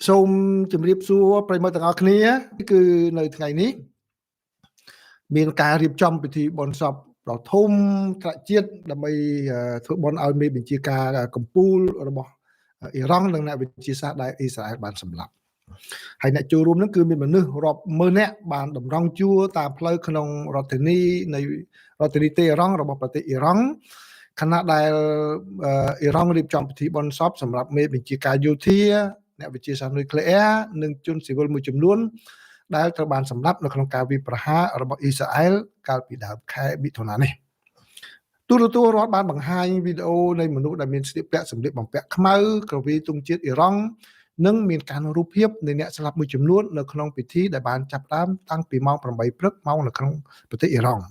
សូមជម្រាបសួរប្រិយមិត្តទាំងអស់គ្នាគឺនៅថ្ងៃនេះមានការរៀបចំពិធីបុណ្យសពដ៏ធំថ្នាក់ជាតិដើម្បីធ្វើបុណ្យឲ្យមេបញ្ជាការកម្ពុជារបស់អ៊ីរ៉ង់និងអ្នកវិទ្យាសាស្ត្រដែលអ៊ីស្រាអែលបានសម្លាប់ហើយអ្នកចូលរួមនោះគឺមានមនុស្សរាប់ម៉ឺននាក់បានតម្រង់ជួរតាមផ្លូវក្នុងរដ្ឋធានីនៃរដ្ឋធានីតេហឺរ៉ង់របស់ប្រទេសអ៊ីរ៉ង់ខណៈដែលអ៊ីរ៉ង់រៀបចំពិធីបុណ្យសពសម្រាប់មេបញ្ជាការយោធាអ្នកវិទ្យាសាស្ត្រនុយក្លេអ៊ែរនិងជនស៊ីវិលមួយចំនួនដែលត្រូវបានសម្លាប់នៅក្នុងការវាយប្រហាររបស់អ៊ីស្រាអែលកាលពីដើមខែមិថុនានេះទូរទស្សន៍រដ្ឋបានបង្ហាញវីដេអូនៃមនុស្សដែលមានស្លៀកពាក់សម្លៀកបំពាក់ខ្មៅក្រវីទង់ជាតិអ៊ីរ៉ង់និងមានការរូបភាពនៃអ្នកស្លាប់មួយចំនួននៅក្នុងពិធីដែលបានចាប់ផ្ដើមតាំងពីម៉ោង8ព្រឹកម៉ោងនៅក្នុងប្រទេសអ៊ីរ៉ង់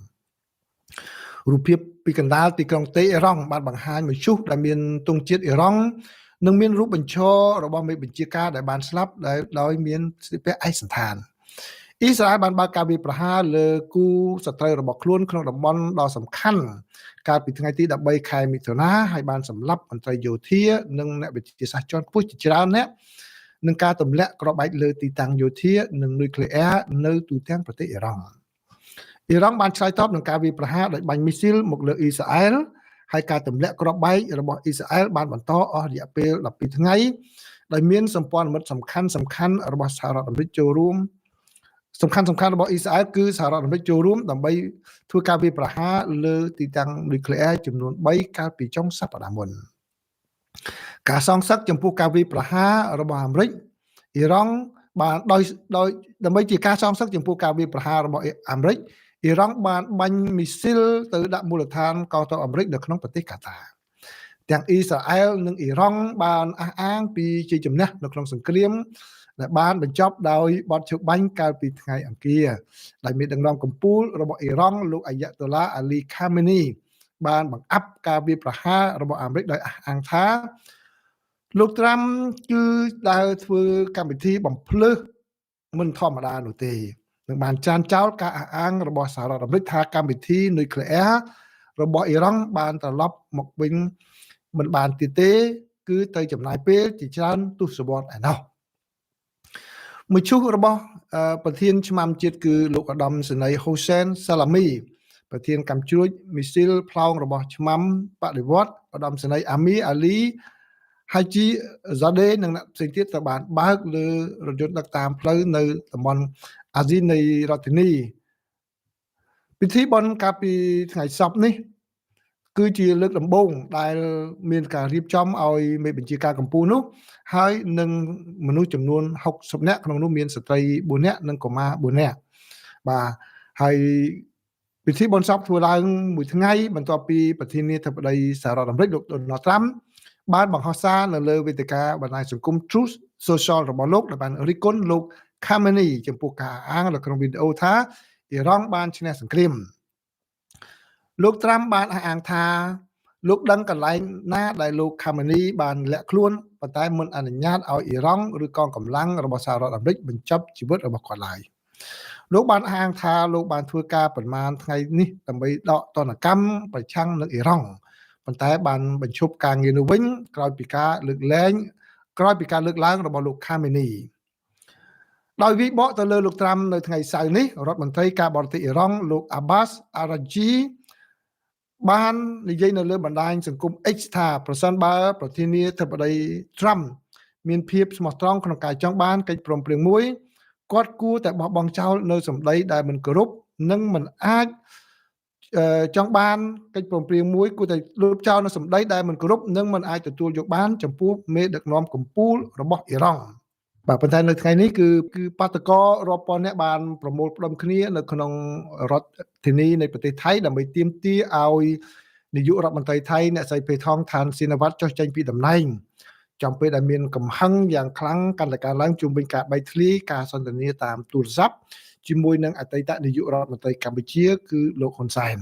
រូបភាពពីកណ្ដាលទីក្រុងតេហឺរ៉ង់បានបង្ហាញមឈូសដែលមានទង់ជាតិអ៊ីរ៉ង់និងមានរូបបញ្ឈររបស់មេបញ្ជាការដែលបានស្លាប់ដោយមានស្លៀកពាក់ឯកសណ្ឋានអ៊ីស្រាអែលបានបើកការវាយប្រហារលើគូសត្រូវរបស់ខ្លួនក្នុងតំបន់ដ៏សំខាន់កាលពីថ្ងៃទី13ខែមិថុនាហើយបានសម្លាប់មន្ត្រីយោធានិងអ្នកវិទ្យាសាស្ត្រជាន់ខ្ពស់ជាច្រើនអ្នកនឹងការទម្លាក់គ្រាប់បែកលើទីតាំងយោធានិងនុយក្លេអ៊ែរនៅទូទាំងប្រទេសអ៊ីរ៉ង់បានឆ្លើយតបនឹងការវាយប្រហារដោយបាញ់មីស៊ីលមកលើអ៊ីស្រាអែលហើយការទម្លាក់គ្រាប់បែករបស់អ៊ីស្រាអែលបានបន្តអស់រយៈពេល12ថ្ងៃដោយមានសម្ព័ន្ធមិត្តសំខាន់របស់សហរដ្ឋអាមេរិកចូលរួមសំខាន់របស់អ៊ីស្រាអែលគឺសហរដ្ឋអាមេរិកចូលរួមដើម្បីធ្វើការវាយប្រហារលើទីតាំងនុយក្លេអ៊ែរចំនួន3កាលពីចុងសប្តាហ៍មុនការសងសឹកចំពោះការវាយប្រហាររបស់អាមេរិកអ៊ីរ៉ង់បានដោយដើម្បីជាការសងសឹកចំពោះការវាយប្រហាររបស់អាមេរិកអ៊ីរ៉ង់បានបាញ់មីស៊ីលទៅដាក់មូលដ្ឋានកងទ័ពអាមេរិកនៅក្នុងប្រទេសកាតាទាំងអ៊ីស្រាអែលនិងអ៊ីរ៉ង់បានអះអាងពីជ័យជំនះនៅក្នុងសង្គ្រាមដែលបានបញ្ចប់ដោយបទឈើបាញ់កាលពីថ្ងៃអង្គារដែលមានដឹកនាំកម្ពុជារបស់អ៊ីរ៉ង់លោកអាយ៉ាតុលាអាលីខាមេនីបានបង្អាប់ការវាយប្រហាររបស់អាមេរិកដោយអះអាងថាលោកត្រាំគឺដែលធ្វើកម្មវិធីបំភ្លើសមិនធម្មតានោះទេនឹងបានចានចោលការអះអាងរបស់សហរដ្ឋអាមេរិកថាកម្មវិធីនុយក្លេអ៊ែររបស់អ៊ីរ៉ង់បានត្រឡប់មកវិញមិនបានទៀតទេគឺត្រូវចំណាយពេលជាច្រើនទសវត្សរ៍ឯណោះមួយឈុះរបស់ប្រធានឆ្មាំជាតិគឺលោកឧត្តមសេនីយ៍ហ៊ូសែនសាឡាមីប្រធានកម្មជ្រួចមីស៊ីលផ្លោងរបស់ឆ្មាំបដិវត្តឧត្តមសេនីយ៍អាមីអាលីហាជីហ្សាដេនិងអ្នកផ្សេងទៀតត្រូវបានបើកលើរថយន្តដឹកតាមផ្លូវនៅតំបន់អាស៊ីនៃរដ្ឋធានីពិធីបុណ្យកាលពីថ្ងៃសប្តាហ៍នេះគឺជាលើកដំបូងដែលមានការរៀបចំឲ្យមេបញ្ជាការកម្ពុជានោះហើយនឹងមនុស្សចំនួន60នាក់ក្នុងនោះមានស្ត្រី4នាក់និងកុមារ4នាក់បាទហើយពិធីបុណ្យសពធ្វើឡើងមួយថ្ងៃបន្ទាប់ពីប្រធានាធិបតីសហរដ្ឋអាមេរិកលោកដូណាល់ត្រាំបានបង្ហោះសារនៅលើវេទិកាបណ្ដាញសង្គម Truth Social របស់លោកដែលបានរិះគន់លោក Khamenei ចំពោះការអាងនៅក្នុងវីដេអូថាអ៊ីរ៉ង់បានឈ្នះសង្គ្រាមលោកត្រាំបានអះអាងថាលោកដឹងកន្លែងណាដែលលោក Khamenei បានលាក់ខ្លួនប៉ុន្តែមិនអនុញ្ញាតឲ្យអ៊ីរ៉ង់ឬកងកម្លាំងរបស់សហរដ្ឋអាមេរិកបញ្ចប់ជីវិតរបស់គាត់ឡើយលោកបានអះអាងថាលោកបានធ្វើការប្រមាណថ្ងៃនេះដើម្បីដកទណ្ឌកម្មប្រឆាំងនឹងអ៊ីរ៉ង់ប៉ុន្តែបានបញ្ឈប់ការងារនោះវិញក្រោយពីការលើកឡើងរបស់លោក Khamenei ដោយវិបកទៅលើលោកត្រាំនៅថ្ងៃសៅរ៍នេះរដ្ឋមន្ត្រីការបរទេសអ៊ីរ៉ង់លោក Abbas Araghchi បាននិយាយនៅលើបណ្ដាញសង្គម X ថាប្រសិនបើប្រធានាធិបតី Trump មានភាពស្មោះត្រង់ក្នុងការចង់បានកិច្ចព្រមព្រៀងមួយគាត់គួរតែបោះបង់ចោលនៅសម្ដីដែលមិនគោរពនិងមិនអាចចង់បានកិច្ចព្រមព្រៀងមួយគួរតែលុបចោលនៅសម្ដីដែលមិនគោរពនិងមិនអាចទទួលយកបានចំពោះមេដឹកនាំកម្ពុជារបស់អ៊ីរ៉ង់បាទប៉ុន្តែនៅថ្ងៃនេះគឺបាតកោរាប់ពាន់នាក់បានប្រមូលផ្ដុំគ្នានៅក្នុងរដ្ឋធានីនៃប្រទេសថៃដើម្បីទាមទារឲ្យនាយករដ្ឋមន្ត្រីថៃអ្នកស្រីផេថងឋានស៊ីណាវ៉ាត់ចុះចេញពីតំណែងចំពេលដែលមានកំហឹងយ៉ាងខ្លាំងកាន់តែកើនឡើងជុំវិញការបែកធ្លាយការសន្ទនាតាមទូរស័ព្ទជាមួយនឹងអតីតនាយករដ្ឋមន្ត្រីកម្ពុជាគឺលោកហ៊ុនសែន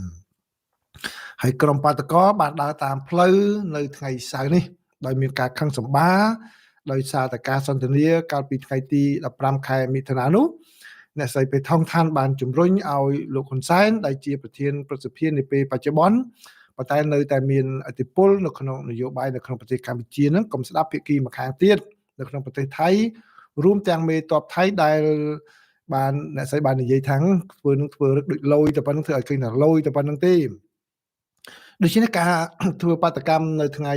ហើយក្រុមបាតកោបានដើរតាមផ្លូវនៅថ្ងៃសៅរ៍នេះដោយមានការខឹងសម្បារដោយសារតែការសន្ទនាកាលពីថ្ងៃទី15ខែមិថុនានោះអ្នកស្រីពេថងឋានបានជំរុញឲ្យលោកហ៊ុនសែនដែលជាប្រធានប្រសិទ្ធិនាពេលបច្ចុប្បន្នប៉ុន្តែនៅតែមានឥទ្ធិពលនៅក្នុងនយោបាយនៅក្នុងប្រទេសកម្ពុជានឹងកុំស្ដាប់ភាគីម្ខាងទៀតនៅក្នុងប្រទេសថៃ រួមទាំងមេតបថៃដែលបានអ្នកស្រីបាននិយាយថាធ្វើនឹងធ្វើរឹកដូចលយតែប៉ុណ្្នឹងធ្វើឲ្យឃើញថាលយតែប៉ុណ្្នឹងទេដូច្នេះការធ្វើបាតកម្មនៅថ្ងៃ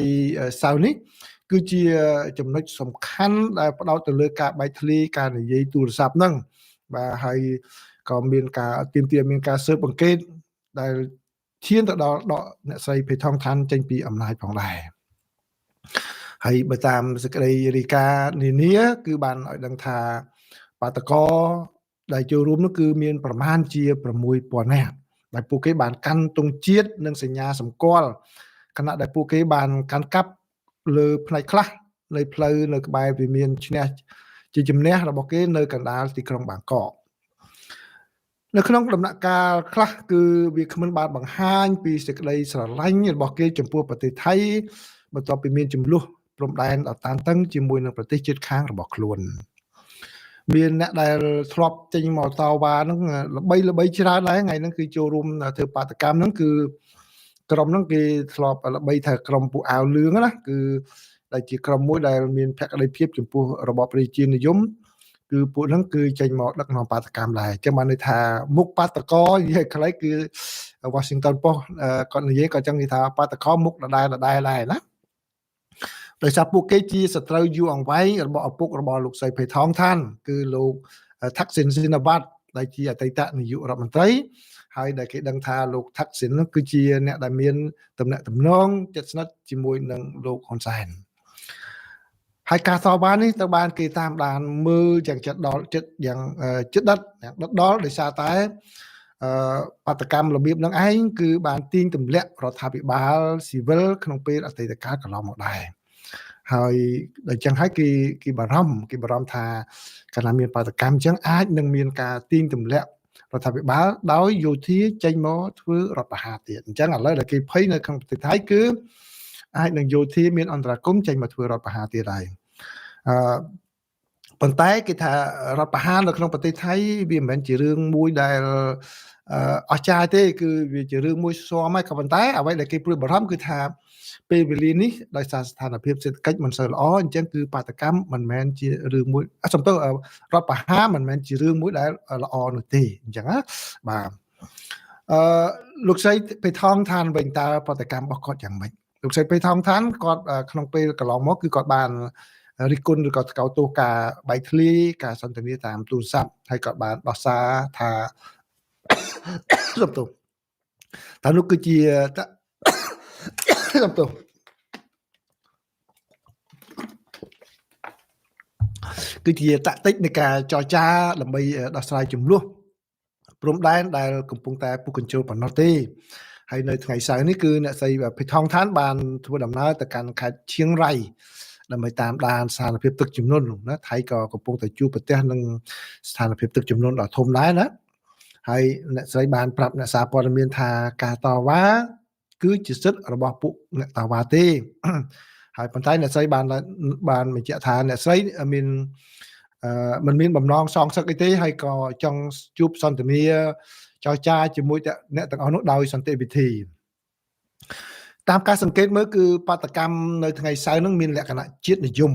សៅរ៍នេះគឺជាចំណុចសំខាន់ដែលផ្ដោតទៅលើការបែកធ្លាយការនិយាយទូរស័ព្ទហ្នឹងបាទហើយក៏មានការទាមទារមានការស៊ើបអង្កេតដែលឈានទៅដល់ដកអ្នកស្រីភេថងឋានចេញពីអំណាចផងដែរហើយបើតាមសេចក្តីរាយការណ៍នានាគឺបានឲ្យដឹងថាបាតកោដែលចូលរួមនោះគឺមានប្រមាណជា 6,000 នាក់ដែលពួកគេបានកាន់ទង់ជាតិនិងសញ្ញាសម្គាល់ខណៈដែលពួកគេបានកាន់កាប់លើផ្នែកខ្លះនៃផ្លូវនៅក្បែរវិមានឈ្នះជាជំនះរបស់គេនៅកណ្ដាលទីក្រុងបាងកកនៅក្នុងដំណាក់កាលខ្លះគឺវាគ្មិនបានបង្ហាញពីសេចក្តីស្រឡាញ់របស់គេចំពោះប្រទេសថៃបន្ទាប់ពីមានចំនួនព្រំដែនដ៏តានតឹងជាមួយនឹងប្រទេសជិតខាងរបស់ខ្លួនមានអ្នកដែលធ្លាប់ចេញមកតវ៉ាហ្នឹងល្បីច្រើនដែរថ្ងៃហ្នឹងគឺចូលរួមធ្វើបាតកម្មហ្នឹងគឺក្រុមហ្នឹងគេធ្លាប់ល្បីថាក្រុមពួកអាវលឿងណាគឺដែលជាក្រុមមួយដែលមានភក្ដីភាពចំពោះរបបប្រជានិយមគឺពួកហ្នឹងគឺចេញមកដឹកនាំបាតកម្មដែរចឹងបានន័យថាមុខបាតកោនិយាយខ្លីគឺ Washington Post គាត់និយាយក៏ចឹងនិយាយថាបាតកោមុខដដែលដែរណាដោយសារពួកគេជាសត្រូវយូរអង្វែងរបស់ឪពុករបស់លោកស្រីភេថងឋានគឺលោកថាក់ស៊ីនស៊ីណាវ៉ាត់ដែលជាអតីតនាយករដ្ឋមន្ត្រីហើយដែលគេដឹងថាលោកថាក់ស៊ីននោះគឺជាអ្នកដែលមានទំនាក់ទំនងជិតស្និទ្ធជាមួយនឹងលោកហ៊ុនសែនហើយការតវ៉ានេះទៅបានគេតាមដានមើលយ៉ាងចិត្តដល់ចិត្តយ៉ាងចិត្តដិតដល់ដោយសារតែបាតកម្មរបៀបនឹងឯងគឺបានទាញទម្លាក់រដ្ឋាភិបាលស៊ីវិលក្នុងពេលអតីតកាលកន្លងមកដែរហើយដល់ចឹងហើយគេបារម្ភថាកាលណាមានបាតកម្មចឹងអាចនឹងមានការទាញទម្លាក់រដ្ឋាភិបាលដោយយោធាចេញមកធ្វើរដ្ឋប្រហារទៀតអញ្ចឹងឥឡូវដែលគេភ័យនៅក្នុងប្រទេសថៃគឺអាចនឹងយោធាមានអន្តរាគមន៍ចេញមកធ្វើរដ្ឋប្រហារទៀតហើយប៉ុន្តែគេថារដ្ឋប្រហារនៅក្នុងប្រទេសថៃវាមិនមែនជារឿងមួយដែលអស្ចារ្យទេគឺវាជារឿងមួយស៊ាំហើយក៏ប៉ុន្តែអ្វីដែលគេព្រួយបារម្ភគឺថាពេលវេលានេះដោយសារស្ថានភាពសេដ្ឋកិច្ចមិនសូវល្អអញ្ចឹងគឺបាតកម្មមិនមែនជារឿងមួយសំទោសរដ្ឋប្រហារមិនមែនជារឿងមួយដែលល្អនោះទេអញ្ចឹងណាបាទលោកស្រីភេថងឋានវិញតើបាតកម្មរបស់គាត់យ៉ាងម៉េចលោកស្រីភេថងឋានគាត់ក្នុងពេលកន្លងមកគឺគាត់បានរិះគន់ឬក៏ថ្កោលទោសការបែកធ្លាយការសន្ទនាតាមទូរស័ព្ទហើយគាត់បានដោះសារថាសំទោសតើនោះគឺជាសំទោសគឺជាតាក់ទិកនៃការចរចាដើម្បីដោះស្រាយចំនួនព្រំដែនដែលកំពុងតែពុះកញ្ជោលប៉ុណ្ណោះទេហើយនៅថ្ងៃសៅរ៍នេះគឺអ្នកស្រីភេថងឋានបានធ្វើដំណើរទៅកាន់ខេត្តឈៀងរៃដើម្បីតាមដានស្ថានភាពទឹកជំនន់ណាថៃក៏កំពុងតែជួបប្រទះនឹងស្ថានភាពទឹកជំនន់ដ៏ធំដែរណាហើយអ្នកស្រីបានប្រាប់អ្នកសារព័ត៌មានថាការតវ៉ាគឺជាសិទ្ធិរបស់ពួកអ្នកតវ៉ាទេហើយប៉ុន្តែអ្នកស្រីបានបញ្ជាក់ថាអ្នកស្រីមានមិនមានបំណងសងសឹកអីទេហើយក៏ចង់ជួបសន្ទនាចរចាជាមួយអ្នកទាំងអស់នោះដោយសន្តិវិធីតាមការសង្កេតមើលគឺបាតកម្មនៅថ្ងៃសៅរ៍នឹងមានលក្ខណៈជាតិនិយម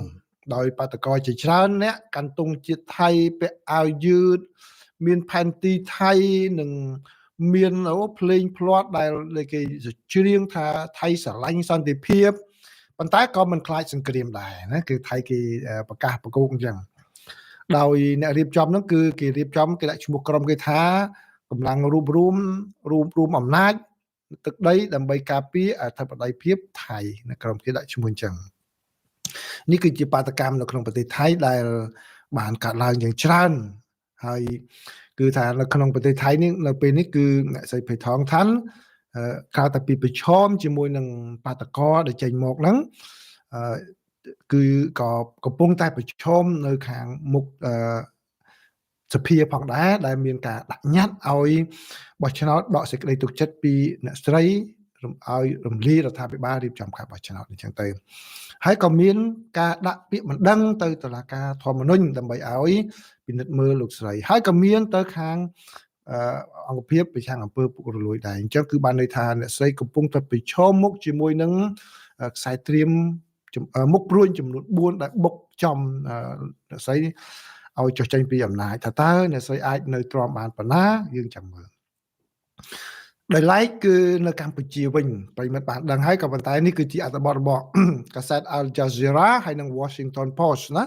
ដោយបាតកោជាច្រើនអ្នកកាន់ទង់ជាតិថៃពាក់អាវយឺតមានផែនទីថៃនិងមានភ្លេងភ្លាត់ដែលគេច្រៀងថាថៃស្រឡាញ់សន្តិភាពប៉ុន្តែក៏មិនខ្លាចសង្គ្រាមដែរណាគឺថៃគេប្រកាសប្រកោកអញ្ចឹងដោយអ្នករៀបចំហ្នឹងគឺគេរៀបចំគេដាក់ឈ្មោះក្រុមគេថាកម្លាំងរួមអំណាចទឹកដីដើម្បីការពារអធិបតេយ្យភាពថៃនៅក្រុមគេដាក់ឈ្មោះអញ្ចឹងនេះគឺជាបាតកម្មនៅក្នុងប្រទេសថៃដែលបានកាត់ឡើងយ៉ាងច្រើនហើយគឺថានៅក្នុងប្រទេសថៃនេះនៅពេលនេះគឺអ្នកស្រីភេថងឋានក្រៅតែពីប្រឈមជាមួយនឹងបាតកោដែលចេញមកហ្នឹងគឺក៏កំពុងតែប្រឈមនៅខាងមុខសភាផងដែរដែលមានការដាក់ញត្តិឲ្យបោះឆ្នោតដកសេចក្តីទុកចិត្តពីអ្នកស្រីឲ្យរំលាយរដ្ឋាភិបាលរៀបចំការបោះឆ្នោតអញ្ចឹងទៅហើយក៏មានការដាក់ពាក្យបណ្ដឹងទៅតុលាការធម្មនុញ្ញដើម្បីឲ្យពិនិត្យមើលលោកស្រីហើយក៏មានទៅខាងអង្គភាពប្រឆាំងអំពើពុករលួយដែរអញ្ចឹងគឺបានន័យថាអ្នកស្រីកំពុងតែប្រឈមមុខជាមួយនឹងខ្សែត្រៀមមុខព្រួញចំនួន4ដែលបុក ចំអ្នកស្រីឲ្យចុះចេញពីអំណាចថាតើអ្នកស្រីអាចនៅទ្រាំបានប៉ុណ្ណាយើងចាំមើលដោយឡែកគឺនៅកម្ពុជាវិញប្រិមិត្តបានដឹងហើយក៏ប៉ុន្តែនេះគឺជាអត្ថបទរបស់កាសែត Al Jazeera ហើយនិង Washington Post ណា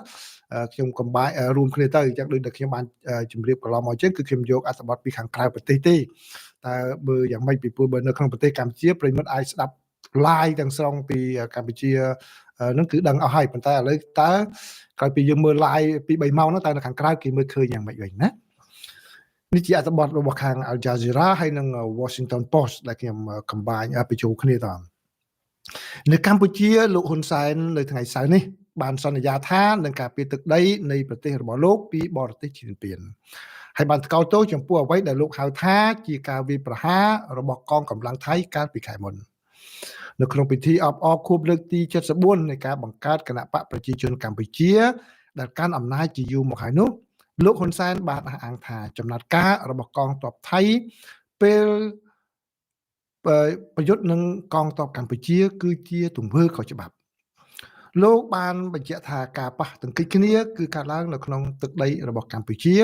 ខ្ញុំកំបាយរួមគ្នាទៅអញ្ចឹងដូចដែលខ្ញុំបានជម្រាបកន្លងមកចឹងគឺខ្ញុំយកអត្ថបទពីខាងក្រៅប្រទេសទេតើបើយ៉ាងម៉េចពីព្រោះបើនៅក្នុងប្រទេសកម្ពុជាប្រិមិត្តអាចស្ដាប់ live ទាំងស្រុងពីកម្ពុជានឹងគឺដឹងអស់ហើយប៉ុន្តែឥឡូវតើក្រោយពីយើងមើល live ពី3ម៉ោងហ្នឹងតើនៅខាងក្រៅគេមើលឃើញយ៉ាងម៉េចវិញណានេះជាអត្ថបទរបស់ខាង Al Jazeera ហើយនិង Washington Post ដែលខ្ញុំកំបាញបញ្ចូលគ្នាតនៅកម្ពុជាលោកហ៊ុនសែននៅថ្ងៃសៅរ៍នេះបានសន្យាថានឹងការពារទឹកដីនៃប្រទេសរបស់លោកពីបរទេសឈានពានហើយបានថ្កោលទោសចំពោះអ្វីដែលលោកហៅថាជាការវាយប្រហាររបស់កងកម្លាំងថៃកាលពីខែមុននៅក្នុងពិធីអបអរខួបលើកទី74នៃការបង្កើតគណៈបកប្រជាជនកម្ពុជាដែលកាន់អំណាចជាយូរមកហើយនោះលោកហ៊ុនសែនបានអះអាងថាចំណាត់ការរបស់កងទ័ពថៃពេលប្រយុទ្ធនឹងកងទ័ពកម្ពុជាគឺជាទង្វើខុសច្បាប់លោកបានបញ្ជាក់ថាការប៉ះទង្គិចគ្នាគឺកើតឡើងនៅក្នុងទឹកដីរបស់កម្ពុជា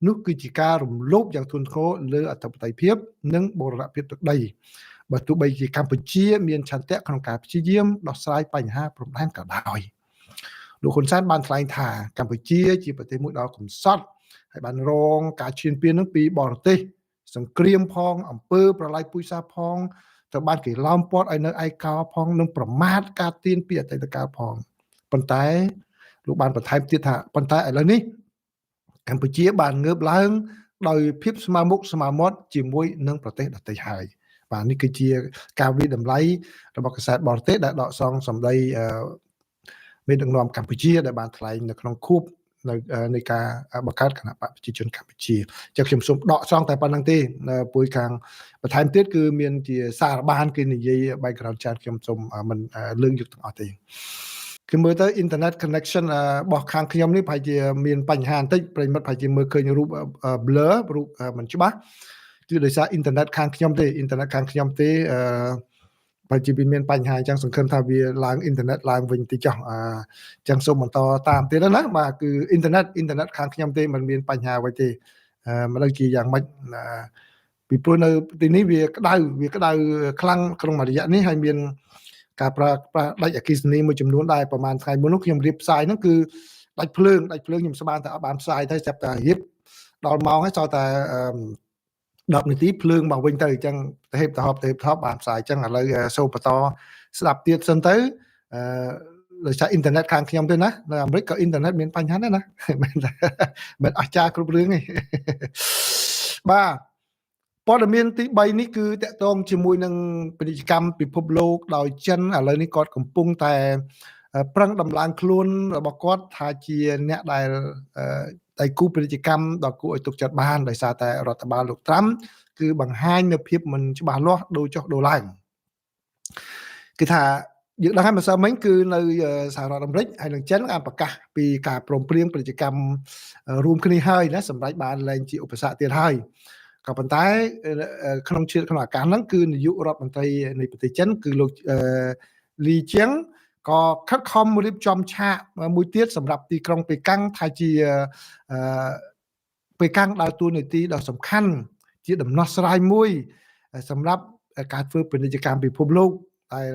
នោះគឺជាការរំលោភយ៉ាងធ្ងន់ធ្ងរលើអធិបតេយ្យភាពនិងបូរណភាពទឹកដីបើទោះបីជាកម្ពុជាមានឆន្ទៈក្នុងការព្យាយាមដោះស្រាយបញ្ហាព្រំដែនក៏ដោយលោកហ៊ុនសែនបានថ្លែងថាកម្ពុជាជាប្រទេសមួយដ៏កំសត់ហើយបានរងការឈានពាននឹងពីបរទេសសង្គ្រាមផងអំពើប្រល័យពូជសាសន៍ផងត្រូវបានគេឡោមព័ទ្ធឲ្យនៅឯកោផងនិងប្រមាថការទានពីអតីតកាលផងប៉ុន្តែលោកបានបន្ថែមទៀតថាប៉ុន្តែឥឡូវនេះកម្ពុជាបានងើបឡើងដោយភាពស្មើមុខស្មើមាត់ជាមួយនឹងប្រទេសដទៃហើយបាទនេះគឺជាការវិតម្លៃរបស់កាសែតបរទេសដែលដកសងសម្ដីមេដឹកនាំកម្ពុជាដែលបានថ្លែងនៅក្នុងខួបនៃការបង្កើតគណៈបកប្រជាជនកម្ពុជាចឹងខ្ញុំសូមដកសងតែប៉ុណ្្នឹងទេពួយខាងបន្ថែមទៀតគឺមានជាសារបានគេនិយាយ background chat ខ្ញុំសូមមិនលើកយកទាំងអស់ទេគឺមើលទៅ internet connection របស់ខាងខ្ញុំនេះប្រហែលជាមានបញ្ហាបន្តិចប្រិមិត្តប្រហែលជាមើលឃើញរូប blur រូបមិនច្បាស់គឺដោយសារ internet ខាងខ្ញុំទេបើជាវាមានបញ្ហាអញ្ចឹងសង្ឃឹមថាវាឡើងអ៊ីនធឺណិតឡើងវិញតិចចុះអញ្ចឹងសូមបន្តតាមទៀតណាបាទគឺអ៊ីនធឺណិតខាងខ្ញុំទេមិនមានបញ្ហាអ្វីទេមិនដឹងជាយ៉ាងម៉េចពីព្រោះនៅទីនេះវាក្តៅខ្លាំងក្នុងមួយរយៈនេះហើយមានការប្រើដាច់អគ្គិសនីមួយចំនួនដែរប្រហែលថ្ងៃមុននោះខ្ញុំរៀបផ្សាយហ្នឹងគឺដាច់ភ្លើងខ្ញុំស្មានតែអត់បានផ្សាយទៅចាប់តែរៀបដល់ម៉ោងហើយសល់តែ10នាទីភ្លើងមកវិញទៅអញ្ចឹងទៅហេបថប់បានផ្សាយអញ្ចឹងឥឡូវសូមបន្តស្ដាប់ទៀតសិនទៅដោយសារអ៊ីនធឺណិតខាងខ្ញុំទេណានៅអាមេរិកក៏អ៊ីនធឺណិតមានបញ្ហាដែរណាមិនអស្ចារ្យគ្រប់រឿងទេបាទព័ត៌មានទី3នេះគឺតកតងជាមួយនឹងពាណិជ្ជកម្មពិភពលោកដោយចិនឥឡូវនេះគាត់កំពុងតែប្រឹងដំឡើងខ្លួនរបស់គាត់ថាជាអ្នកដែលដៃគូពាណិជ្ជកម្មដ៏គួរឲ្យទុកចិត្តបានដោយសារតែរដ្ឋបាលលោកត្រាំគឺបង្ហាញនៅភាពមិនច្បាស់លាស់ដូរចុះដូរឡើងគឺថាយើងដឹងហើយម្សិលមិញគឺនៅសហរដ្ឋអាមេរិកហើយនឹងចិនបានប្រកាសពីការព្រមព្រៀងពាណិជ្ជកម្មរួមគ្នាហើយណាសម្រាប់បានលែងជាឧបសគ្គទៀតហើយក៏ប៉ុន្តែក្នុងឱកាសហ្នឹងគឺនាយករដ្ឋមន្ត្រីនៃប្រទេសចិនគឺលោកលីជៀងក៏ខិតខំរៀបចំឆាកមួយទៀតសម្រាប់ទីក្រុងប៉េកាំងថាជាប៉េកាំងដើរតួនាទីដ៏សំខាន់ជាដំណោះស្រាយមួយសម្រាប់ការធ្វើពាណិជ្ជកម្មពិភពលោកដែល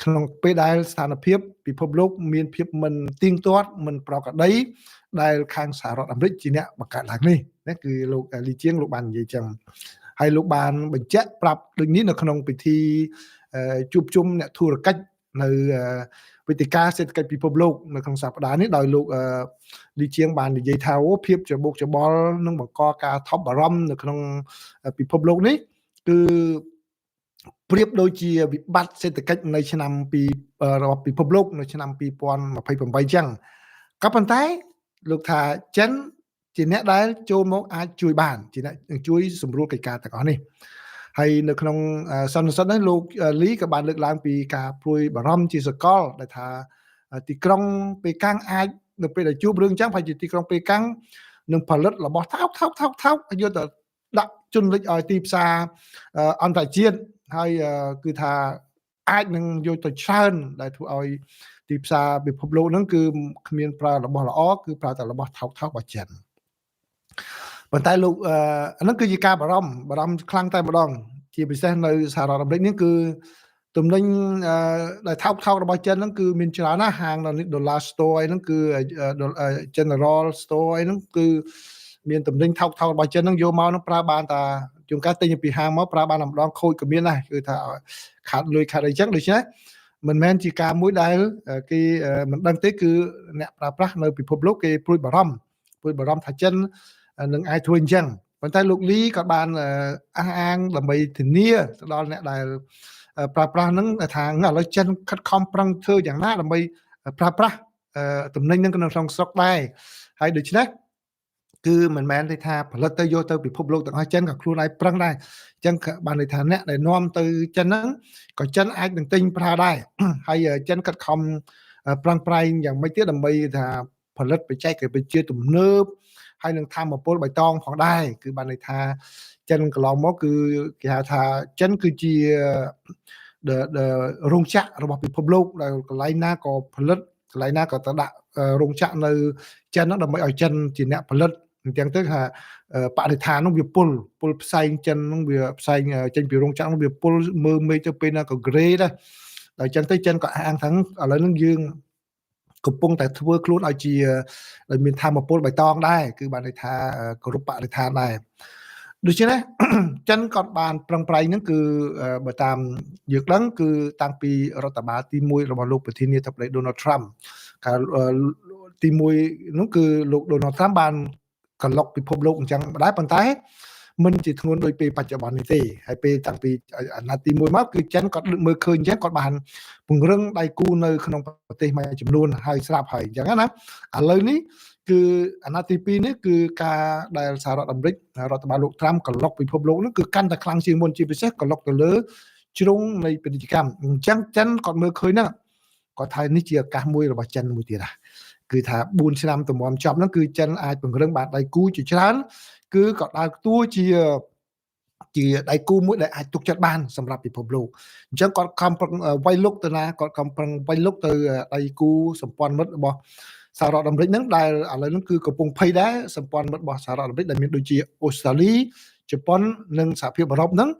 ក្នុងពេលដែលស្ថានភាពពិភពលោកមានភាពមិនទៀងទាត់មិនប្រក្រតីដែលខាងសហរដ្ឋអាមេរិកជាអ្នកបង្កើតឡើងនេះណាគឺលោកលីជៀងលោកបាននិយាយចឹងហើយលោកបានបញ្ជាក់ប្រាប់ដូចនេះនៅក្នុងពិធីជួបជុំអ្នកធុរកិច្ចនៅវេទិកាសេដ្ឋកិច្ចពិភពលោកនៅក្នុងសប្តាហ៍នេះដោយលោកលីជៀងបាននិយាយថាភាពច្របូកច្របល់នឹងបង្កការថប់បារម្ភនៅក្នុងពិភពលោកនេះគឺប្រៀបដូចជាវិបត្តិសេដ្ឋកិច្ចនៅឆ្នាំរបស់ពិភពលោកនៅឆ្នាំ2028ចឹងក៏ប៉ុន្តែលោកថាចិនជាអ្នកដែលចូលមកអាចជួយបានជាអ្នកជួយសម្រួលកិច្ចការទាំងអស់នេះហើយនៅក្នុងសន្និសីទនេះលោកលីក៏បានលើកឡើងពីការព្រួយបារម្ភជាសកលដែលថាទីក្រុងប៉េកាំងអាចនៅពេលដែលជួបរឿងចឹងប្រហែលជាទីក្រុងប៉េកាំងនឹងផលិតរបស់ថោកយកទៅដាក់ជន់លិចឲ្យទីផ្សារអន្តរជាតិហើយគឺថា អាចនឹងយកទៅច្រើនដែលធ្វើឲ្យទីផ្សារពិភពលោកហ្នឹងគឺគ្មានប្រើរបស់ល្អគឺប្រើតែរបស់ថោករបស់ចិនប៉ុន្តែលោកហ្នឹងគឺជាការបារម្ភខ្លាំងតែម្ដងជាពិសេសនៅសហរដ្ឋអាមេរិកនេះគឺទំនិញដែលថោករបស់ចិនហ្នឹងគឺមានច្រើនណាស់ហាងដុល្លារ store អីហ្នឹងគឺ General Store អីហ្នឹងគឺមានទំនិញថោករបស់ចិនហ្នឹងយកមកហ្នឹងប្រើបានតាជួនកាលទិញពីហាងមកប្រើបានតែម្ដងខូចក៏មានដែរគឺថាខាតលុយខាតអីចឹងដូច្នេះមិនមែនជាការមួយដែលគេមិនដឹងទេគឺអ្នកប្រើប្រាស់នៅពិភពលោកគេព្រួយបារម្ភថាចិននឹងអាចធ្វើអញ្ចឹងប៉ុន្តែលោកលីក៏បានអះអាងដើម្បីធានាទៅដល់អ្នកដែលប្រើប្រាស់ហ្នឹងថាឥឡូវចិនខិតខំប្រឹងធ្វើយ៉ាងណាដើម្បីប្រើប្រាស់ទំនិញហ្នឹងក្នុងស្រុកដែរហើយដូច្នេះគឺមិនមែនទេថាផលិតទៅយកទៅពិភពលោកទាំងអស់ចិនក៏ខ្លួនឯងប្រឹងដែរអញ្ចឹងបានន័យថាអ្នកដែលនាំទៅចិនហ្នឹងក៏ចិនអាចនឹងទិញប្រើដែរហើយចិនខិតខំប្រឹងប្រែងយ៉ាងម៉េចទៀតដើម្បីថាផលិតបច្ចេកវិទ្យាទំនើបហើយនឹងធម្មពលបៃតងផងដែរគឺបានន័យថាចិនកន្លងមកគឺគេហៅថាចិនគឺជារោងចក្ររបស់ពិភពលោកដែលកន្លែងណាក៏ផលិតកន្លែងណាក៏ទៅដាក់រោងចក្រនៅចិនហ្នឹងដើម្បីឲ្យចិនជាអ្នកផលិតអញ្ចឹងទៅថាបរិស្ថាននោះវាពុលផ្សែងចិននោះវាផ្សែងចេញពីរោងចក្រនោះវាពុលមើលមេឃទៅពេលណាក៏ក្រេដែរដល់អញ្ចឹងទៅចិនក៏អាងថាឥឡូវហ្នឹងយើងកំពុងតែធ្វើខ្លួនឲ្យជាមានធម្មពលបៃតងដែរគឺបានន័យថាគ្រប់បរិស្ថានដែរដូច្នេះចិនក៏បានប្រឹងប្រែងហ្នឹងគឺបើតាមយើងដឹងគឺតាំងពីរដ្ឋបាលទី1របស់លោកប្រធានាធិបតី Donald Trump កាលទី1នោះគឺលោក Donald Trump បានកន្លុកពិភពលោកអញ្ចឹងដែរប៉ុន្តែមិនជាធ្ងន់ដូចពេលបច្ចុប្បន្ននេះទេហើយពេលតាំងពីអាណត្តិទី1មកគឺចិនគាត់មើលឃើញអញ្ចឹងគាត់បានពង្រឹងដៃគូនៅក្នុងប្រទេសមួយចំនួនហើយស្រាប់ហើយអញ្ចឹងណាឥឡូវនេះគឺអាណត្តិទី2នេះគឺការដែលសហរដ្ឋអាមេរិករដ្ឋបាលលោក Trump កន្លុកពិភពលោកនោះគឺកាន់តែខ្លាំងជាងមុនជាពិសេសកន្លុកទៅលើជ្រុងនៃពាណិជ្ជកម្មអញ្ចឹងចិនគាត់មើលឃើញហ្នឹងគាត់ថានេះជាឱកាសមួយរបស់ចិនមួយទៀតណាគឺថា4ឆ្នាំទំមចប់ហ្នឹងគឺចិនអាចពង្រឹងបានដៃគូជាច្រើនគឺក៏ដើរតួជាដៃគូមួយដែលអាចទុកចិត្តបានសម្រាប់ពិភពលោកអញ្ចឹងគាត់ខំប្រឹងវាយលុកទៅណាគាត់ខំប្រឹងវាយលុកទៅដៃគូសម្ព័ន្ធមិត្តរបស់សហរដ្ឋអាមេរិកហ្នឹងដែលឥឡូវហ្នឹងគឺកំពុងភ័យដែរសម្ព័ន្ធមិត្តរបស់សហរដ្ឋអាមេរិកដែលមានដូចជាអូស្ត្រាលីជប៉ុននិងសហភាពអឺរ៉ុបហ្នឹង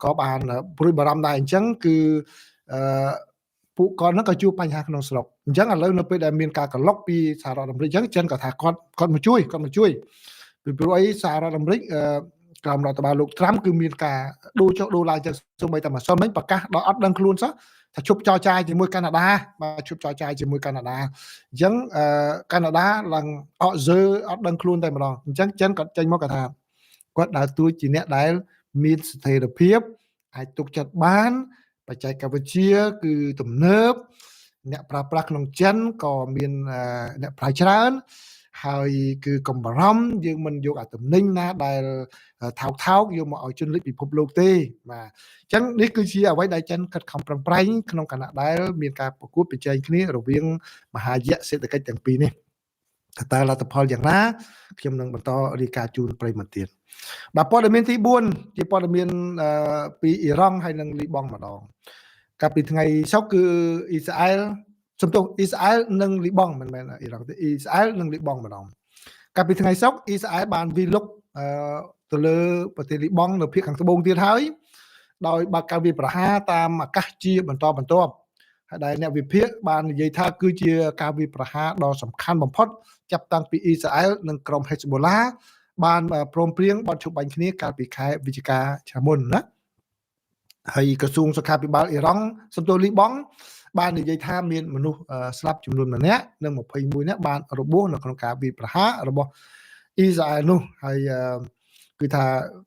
ក៏បានព្រួយបារម្ភដែរអញ្ចឹងគឺពួកគាត់ហ្នឹងក៏ជួបបញ្ហាក្នុងស្រុកអញ្ចឹងឥឡូវនៅពេលដែលមានការកន្លុកពីសហរដ្ឋអាមេរិកអញ្ចឹងចិនក៏ថាគាត់មកជួយពីព្រោះអីសហរដ្ឋអាមេរិកក្រោមរដ្ឋបាលលោក Trump គឺមានការដូរចុះដូរឡើងចឹងសូម្បីតែម្សិលមិញប្រកាសដល់អត់ដឹងខ្លួនសោះថាឈប់ចរចាជាមួយកាណាដាបាទឈប់ចរចាជាមួយកាណាដាអញ្ចឹងកាណាដាឡើងអកសើអត់ដឹងខ្លួនតែម្ដងអញ្ចឹងចិនគាត់ចេញមកគាត់ថាគាត់ដើរតួជាអ្នកដែលមានស្ថិរភាពអាចទុកចិត្តបានបច្ចេកវិទ្យាគឺទំនើបអ្នកប្រើប្រាស់ក្នុងចិនក៏មានអ្នកប្រើច្រើនហើយគឺកំបារម្ភយើងមិនយកអាទំនិញណាដែលថោកយកមកឲ្យជនលិចពិភពលោកទេបាទអញ្ចឹងនេះគឺជាអ្វីដែលចិនខិតខំប្រឹងប្រែងក្នុងគណៈដែលមានការប្រកួតប្រជែងគ្នារវាងមហាយៈសេដ្ឋកិច្ចទាំងពីរនេះតើលទ្ធផលយ៉ាងណាខ្ញុំនឹងបន្តរាយការណ៍ជូនប្រិយមិត្តទៀតបាទព័ត៌មានទី4ជាព័ត៌មានពីអ៊ីរ៉ង់ហើយនិងលីបង់ម្ដងកាលពីថ្ងៃសុក្រគឺអ៊ីស្រាអែលសំទោសអ៊ីស្រាអែលនិងលីបង់មិនមែនអ៊ីរ៉ង់ទេអ៊ីស្រាអែលនិងលីបង់ម្ដងកាលពីថ្ងៃសុក្រអ៊ីស្រាអែលបានវាយលុកទៅលើប្រទេសលីបង់នៅភាគខាងត្បូងទៀតហើយដោយបើកការវាយប្រហារតាមអាកាសជាបន្តហើយដែលអ្នកវិភាគបាននិយាយថាគឺជាការវាយប្រហារដ៏សំខាន់បំផុតចាប់តាំងពីអ៊ីស្រាអែលនិងក្រុមហេសបូឡាបានព្រមព្រៀងបត់ជុំបាញ់គ្នាកាលពីខែវិច្ឆិកាឆ្នាំមុនណាហើយក្រសួងសុខាភិបាលអ៊ីរ៉ង់សំទោសលីបង់បាននិយាយថាមានមនុស្សស្លាប់ចំនួន1នាក់និង21នាក់បានរបួសនៅក្នុងការវាយប្រហាររបស់អ៊ីស្រាអែលនោះហើយគឺថា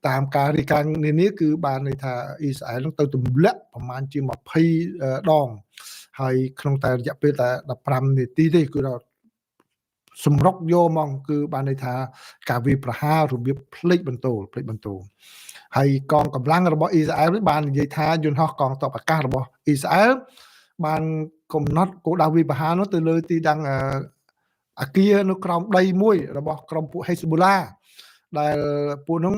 តាមការរាយការណ៍នានាគឺបានន័យថាអ៊ីស្រាអែលនឹងទៅទម្លាក់ប្រមាណជា20ដងហើយក្នុងតែរយៈពេលតែ15នាទីទេគឺដល់សម្រុកយកមកគឺបានន័យថាការវាយប្រហាររបៀបផ្លេចបន្ទោលហើយកងកម្លាំងរបស់អ៊ីស្រាអែលបាននិយាយថាយន្តហោះកងទ័ពអាកាសរបស់អ៊ីស្រាអែលបានកំណត់គោលដៅវាយប្រហារនោះទៅលើទីតាំងអគារនៅក្រោមដីមួយរបស់ក្រុមពួកហេសបូឡាដែលពួកនោះ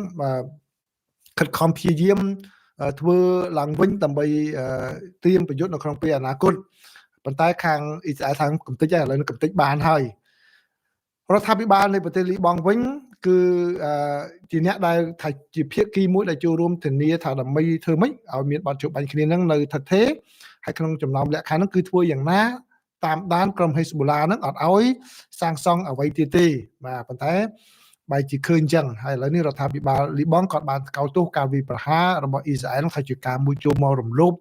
ខិតខំព្យាយាម ធ្វើឡើងវិញដើម្បីត្រៀមប្រយុទ្ធនៅក្នុងពេលអនាគតប៉ុន្តែខាងអ៊ីស្រាអែលថាកំតិចហើយឥឡូវកំតិចបានហើយរដ្ឋាភិបាលនៃប្រទេសលីបង់វិញគឺជាអ្នកដែលថាជាភាគីមួយដែលចូលរួមធានាថាដើម្បីធ្វើម៉េចឲ្យមានបទជបាញ់គ្នានឹងនៅថិតថេរហើយក្នុងចំណោមលក្ខខណ្ឌហ្នឹងគឺធ្វើយ៉ាងណាតាមដានក្រុមហេសប៊ូឡាហ្នឹងអត់ឲ្យសាងសង់អ្វីទៀតទេបាទប៉ុន្តែបែរជាឃើញអញ្ចឹងហើយឥឡូវនេះរដ្ឋាភិបាលលីបង់ក៏បានកោតទោសការវាយប្រហាររបស់អ៊ីស្រាអែលថាជាការមួយចូលមករំលោភ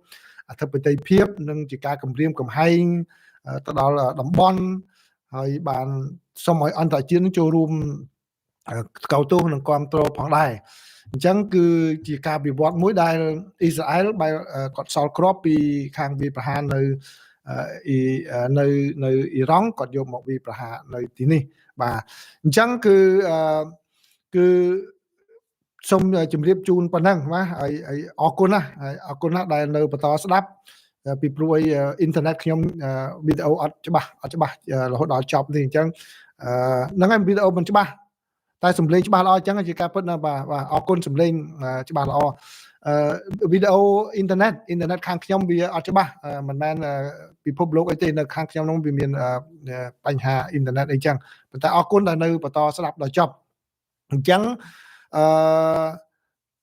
អធិបតេយ្យភាពនិងជាការគំរាមកំហែងទៅដល់តំបន់ហើយបានសូមឲ្យអន្តរជាតិនឹងចូលរួមកោតទោសនិងគ្រប់គ្រងផងដែរអញ្ចឹងគឺជាការវិវត្តមួយដែលអ៊ីស្រាអែលបែរគាត់សល់គ្រាប់ពីខាងវាយប្រហារនៅអ៊ីរ៉ង់គាត់យកមកវាយប្រហារនៅទីនេះបាទអញ្ចឹងគឺសូមជម្រាបជូនប៉ុណ្ណឹងបាទហើយអរគុណណាស់ដែលនៅបន្តស្ដាប់ពីព្រោះអីអ៊ីនធឺណិតខ្ញុំវីដេអូអត់ច្បាស់រហូតដល់ចប់នេះអញ្ចឹងហ្នឹងហើយវីដេអូមិនច្បាស់តែសំឡេងច្បាស់ល្អអញ្ចឹងជាការពិតណាបាទអរគុណសំឡេងច្បាស់ល្អវីដេអូអ៊ីនធឺណិតខាងខ្ញុំវាអត់ច្បាស់មិនមែនពិភពលោកអីទេនៅខាងខ្ញុំនោះវាមានបញ្ហាអ៊ីនធឺណិតអីចឹងប៉ុន្តែអរគុណដែលនៅបន្តស្ដាប់ដល់ចប់អញ្ចឹង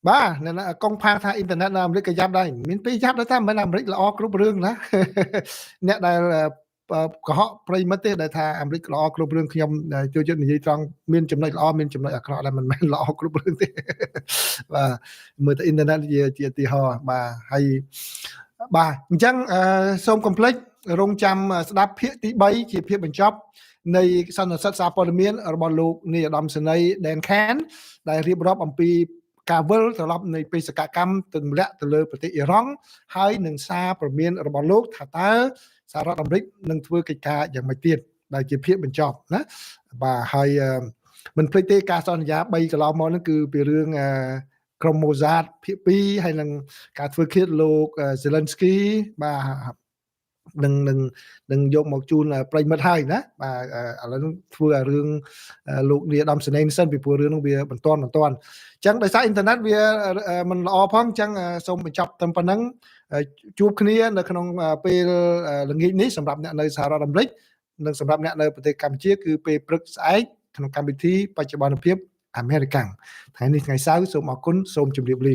បាទកុងផាងថាអ៊ីនធឺណិតនៅអាមេរិកក៏យ៉ាប់ដែរមានពេលយ៉ាប់ដែរតែមិនមែនអាមេរិកល្អគ្រប់រឿងណាអ្នកដែលកុហកប្រិមិត្តទេដែលថាអាមេរិកល្អគ្រប់រឿងខ្ញុំចូលចិត្តនិយាយត្រង់មានចំណុចល្អមានចំណុចអាក្រក់ដែលមិនមែនល្អគ្រប់រឿងទេបាទមើលទៅអ៊ីនធឺណិតជាឧទាហរណ៍បាទហើយបាទអញ្ចឹងសូមកុំភ្លេចរងចាំស្ដាប់ភាគទី3ជាភាគបញ្ចប់នៃសន្និសីទសារព័ត៌មានរបស់លោកនាយឧត្តមសេនីយ៍ Dan Khan ដែលរៀបរាប់អំពីការវិលត្រឡប់នៃបេសកកម្មទម្លាក់ទៅលើប្រទេសអ៊ីរ៉ង់ហើយនឹងសារព្រមានរបស់លោកថាតើសហរដ្ឋអាមេរិកនឹងធ្វើកិច្ចការយ៉ាងម៉េចទៀតដែលជាភាគបញ្ចប់ណាបាទហើយមិនភ្លេចទេការសន្យា3កន្លងមកហ្នឹងគឺពីរឿងក្រុមម៉ូសាតភាគ2ហើយនឹងការធ្វើឃាតលោក Zelensky បាទនឹងយកមកជូនប្រិមិត្តហើយណាបាទឥឡូវនេះធ្វើឲ្យរឿងលោកនាយឧត្តមសេនីយ៍សិនពីព្រោះរឿងនោះវាបន្តអញ្ចឹងដោយសារអ៊ីនធឺណិតវាមិនល្អផងអញ្ចឹងសូមបញ្ចប់ត្រឹមប៉ុណ្ណឹងជួបគ្នានៅក្នុងពេលល្ងាចនេះសម្រាប់អ្នកនៅសហរដ្ឋអាមេរិកនិងសម្រាប់អ្នកនៅប្រទេសកម្ពុជាគឺពេលព្រឹកស្អែកក្នុងកម្មវិធីបច្ចុប្បន្នភាពអាមេរិកាំងថ្ងៃនេះថ្ងៃសៅរ៍សូមអរគុណសូមជម្រាបលា